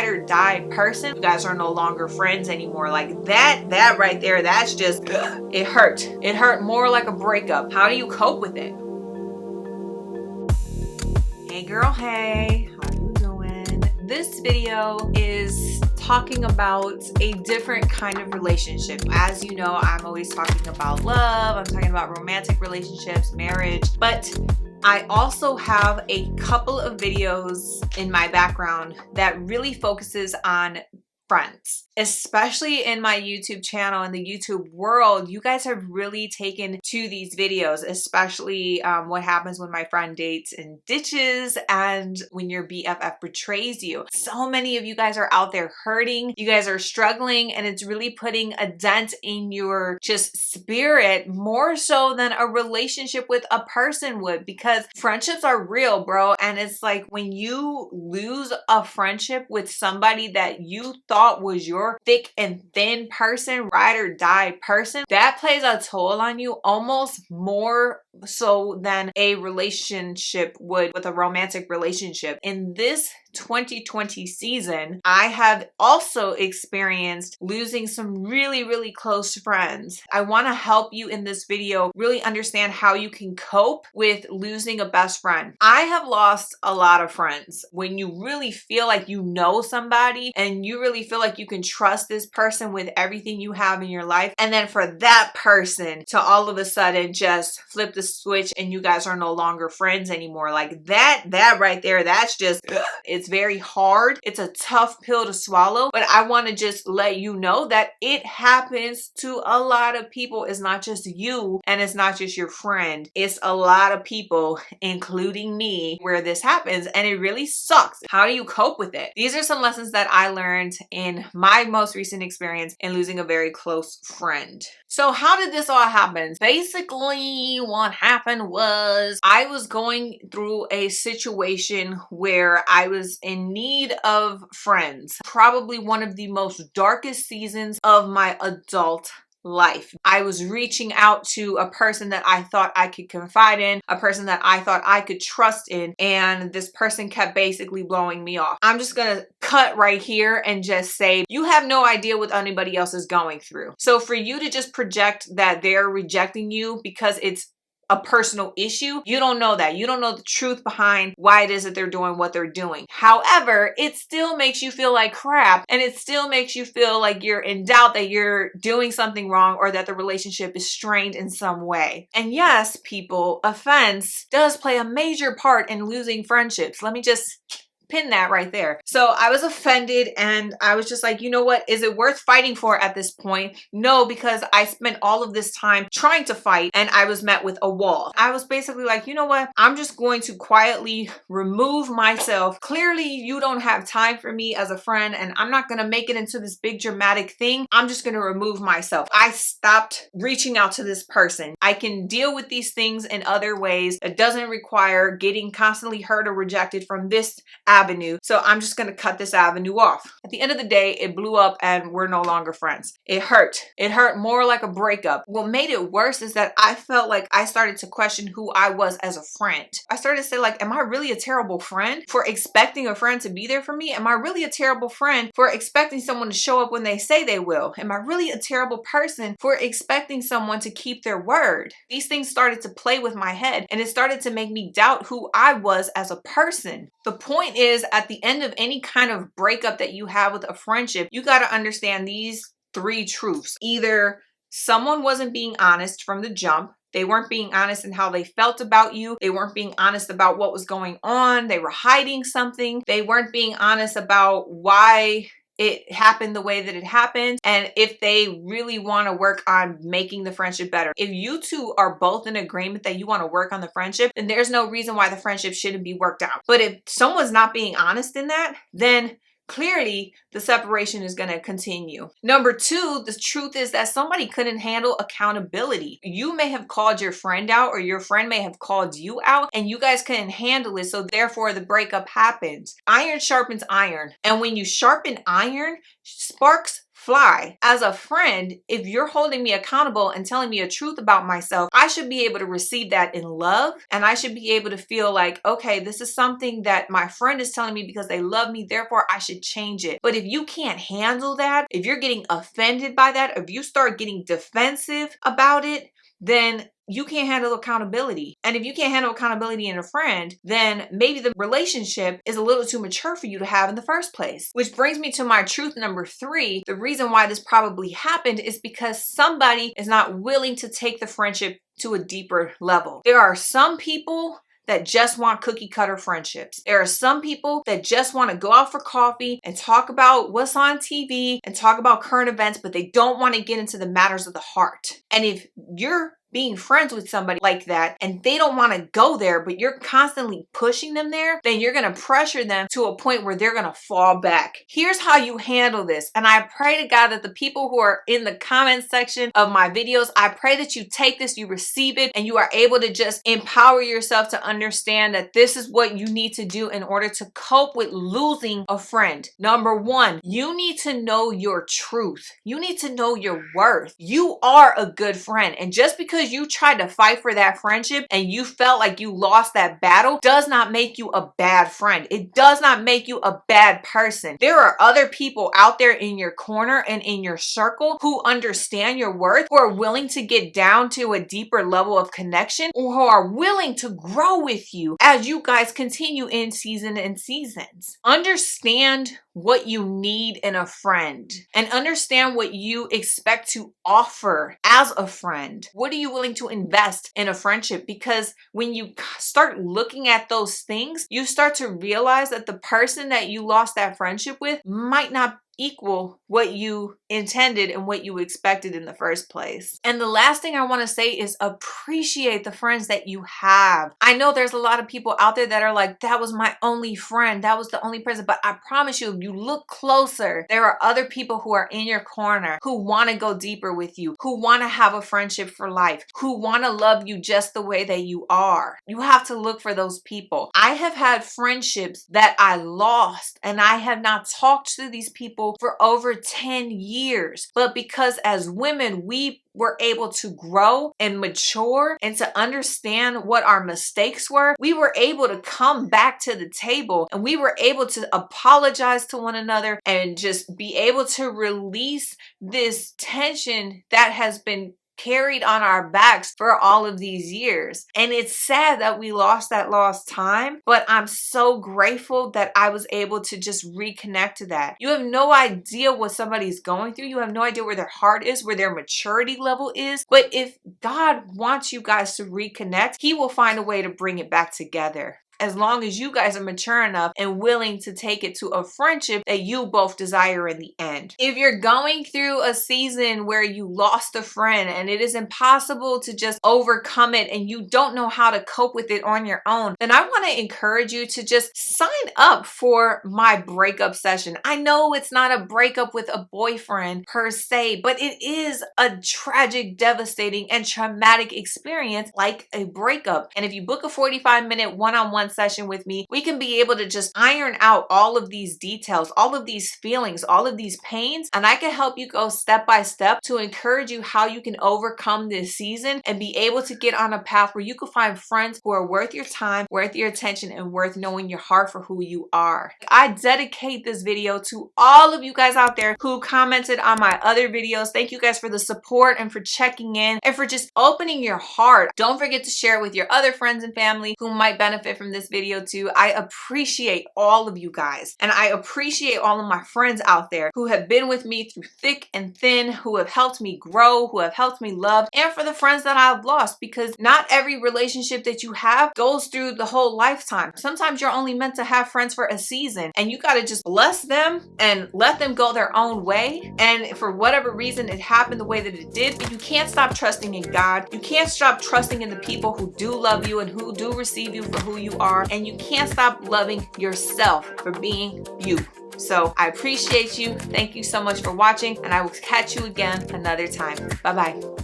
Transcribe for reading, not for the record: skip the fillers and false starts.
or die person. You guys are no longer friends anymore. Like that right there, that's just, it hurt. It hurt more like a breakup. How do you cope with it? Hey girl, hey, how you doing? This video is talking about a different kind of relationship. As you know, I'm always talking about love, I'm talking about romantic relationships, marriage, but I also have a couple of videos in my background that really focuses on friends, especially in my YouTube channel and the YouTube world. You guys have really taken to these videos, especially what happens when my friend dates and ditches and when your BFF betrays you. So many of you guys are out there hurting, you guys are struggling, and it's really putting a dent in your just spirit more so than a relationship with a person would, because friendships are real, bro. And it's like when you lose a friendship with somebody that you thought was your thick and thin person, ride or die person, that plays a toll on you almost more so than a relationship would with a romantic relationship. In this 2020 season, I have also experienced losing some really close friends. I want to help you in this video really understand how you can cope with losing a best friend. I have lost a lot of friends. When you really feel like you know somebody and you really feel like you can trust this person with everything you have in your life, and then for that person to all of a sudden just flip the switch and you guys are no longer friends anymore, like that right there, that's just, it's very hard. It's a tough pill to swallow, but I want to just let you know that it happens to a lot of people. It's not just you and it's not just your friend. It's a lot of people, including me, where this happens, and it really sucks. How do you cope with it? These are some lessons that I learned in my most recent experience in losing a very close friend. So how did this all happen? Basically, what happened was I was going through a situation where I was in need of friends. Probably one of the most darkest seasons of my adult life. I was reaching out to a person that I thought I could confide in, a person that I thought I could trust in, and this person kept basically blowing me off. I'm just gonna cut right here and just say, you have no idea what anybody else is going through. So for you to just project that they're rejecting you because it's a personal issue, you don't know that. You don't know the truth behind why it is that they're doing what they're doing. However, it still makes you feel like crap, and it still makes you feel like you're in doubt that you're doing something wrong or that the relationship is strained in some way. And yes, people, offense does play a major part in losing friendships. Let me just pin that right there. So I was offended and I was just like, you know what? Is it worth fighting for at this point? No, because I spent all of this time trying to fight and I was met with a wall. I was basically like, you know what? I'm just going to quietly remove myself. Clearly, you don't have time for me as a friend and I'm not going to make it into this big dramatic thing. I'm just going to remove myself. I stopped reaching out to this person. I can deal with these things in other ways. It doesn't require getting constantly hurt or rejected from this avenue. So I'm just going to cut this avenue off. At the end of the day, it blew up and we're no longer friends. It hurt. It hurt more like a breakup. What made it worse is that I felt like I started to question who I was as a friend. I started to say, like, am I really a terrible friend for expecting a friend to be there for me? Am I really a terrible friend for expecting someone to show up when they say they will? Am I really a terrible person for expecting someone to keep their word? These things started to play with my head and it started to make me doubt who I was as a person. The point is, at the end of any kind of breakup that you have with a friendship, you got to understand these three truths. Either someone wasn't being honest from the jump, they weren't being honest in how they felt about you, they weren't being honest about what was going on, they were hiding something, they weren't being honest about why it happened the way that it happened, and if they really want to work on making the friendship better. If you two are both in agreement that you want to work on the friendship, then there's no reason why the friendship shouldn't be worked out. But if someone's not being honest in that, then clearly the separation is going to continue. Number two, the truth is that somebody couldn't handle accountability. You may have called your friend out or your friend may have called you out and you guys couldn't handle it. So therefore the breakup happens. Iron sharpens iron. And when you sharpen iron, sparks fly. As a friend, if you're holding me accountable and telling me a truth about myself, I should be able to receive that in love, and I should be able to feel like, okay, this is something that my friend is telling me because they love me, therefore I should change it. But if you can't handle that, if you're getting offended by that, if you start getting defensive about it, then you can't handle accountability. And if you can't handle accountability in a friend, then maybe the relationship is a little too mature for you to have in the first place. Which brings me to my truth number 3. The reason why this probably happened is because somebody is not willing to take the friendship to a deeper level. There are some people that just want cookie cutter friendships. There are some people that just want to go out for coffee and talk about what's on TV and talk about current events, but they don't want to get into the matters of the heart. And if you're being friends with somebody like that and they don't want to go there, but you're constantly pushing them there, then you're going to pressure them to a point where they're going to fall back. Here's how you handle this. And I pray to God that the people who are in the comment section of my videos, I pray that you take this, you receive it, and you are able to just empower yourself to understand that this is what you need to do in order to cope with losing a friend. Number 1, you need to know your truth. You need to know your worth. You are a good friend. And just because you tried to fight for that friendship and you felt like you lost that battle does not make you a bad friend. It does not make you a bad person. There are other people out there in your corner and in your circle who understand your worth, who are willing to get down to a deeper level of connection, or who are willing to grow with you as you guys continue in season and seasons. Understand what you need in a friend and understand what you expect to offer as a friend. What are you willing to invest in a friendship? Because when you start looking at those things, you start to realize that the person that you lost that friendship with might not equal what you intended and what you expected in the first place. And the last thing I want to say is appreciate the friends that you have. I know there's a lot of people out there that are like, that was my only friend, that was the only person, but I promise you, if you look closer, there are other people who are in your corner who want to go deeper with you, who want to have a friendship for life, who want to love you just the way that you are. You have to look for those people. I have had friendships that I lost, and I have not talked to these people for over 10 years. But because as women, we were able to grow and mature and to understand what our mistakes were, we were able to come back to the table and we were able to apologize to one another and just be able to release this tension that has been carried on our backs for all of these years. And it's sad that we lost that lost time, but I'm so grateful that I was able to just reconnect to that. You have no idea what somebody's going through. You have no idea where their heart is, where their maturity level is. But if God wants you guys to reconnect, He will find a way to bring it back together, as long as you guys are mature enough and willing to take it to a friendship that you both desire in the end. If you're going through a season where you lost a friend and it is impossible to just overcome it and you don't know how to cope with it on your own, then I want to encourage you to just sign up for my breakup session. I know it's not a breakup with a boyfriend per se, but it is a tragic, devastating, and traumatic experience like a breakup. And if you book a 45-minute one-on-one session with me, we can be able to just iron out all of these details, all of these feelings, all of these pains, and I can help you go step by step to encourage you how you can overcome this season and be able to get on a path where you can find friends who are worth your time, worth your attention, and worth knowing your heart for who you are. I dedicate this video to all of you guys out there who commented on my other videos. Thank you guys for the support and for checking in and for just opening your heart. Don't forget to share it with your other friends and family who might benefit from this video too. I appreciate all of you guys, and I appreciate all of my friends out there who have been with me through thick and thin, who have helped me grow, who have helped me love, and for the friends that I've lost, because not every relationship that you have goes through the whole lifetime. Sometimes you're only meant to have friends for a season, and you got to just bless them and let them go their own way. And for whatever reason it happened the way that it did, but you can't stop trusting in God. You can't stop trusting in the people who do love you and who do receive you for who you are, and you can't stop loving yourself for being you. So I appreciate you. Thank you so much for watching, and I will catch you again another time. Bye-bye.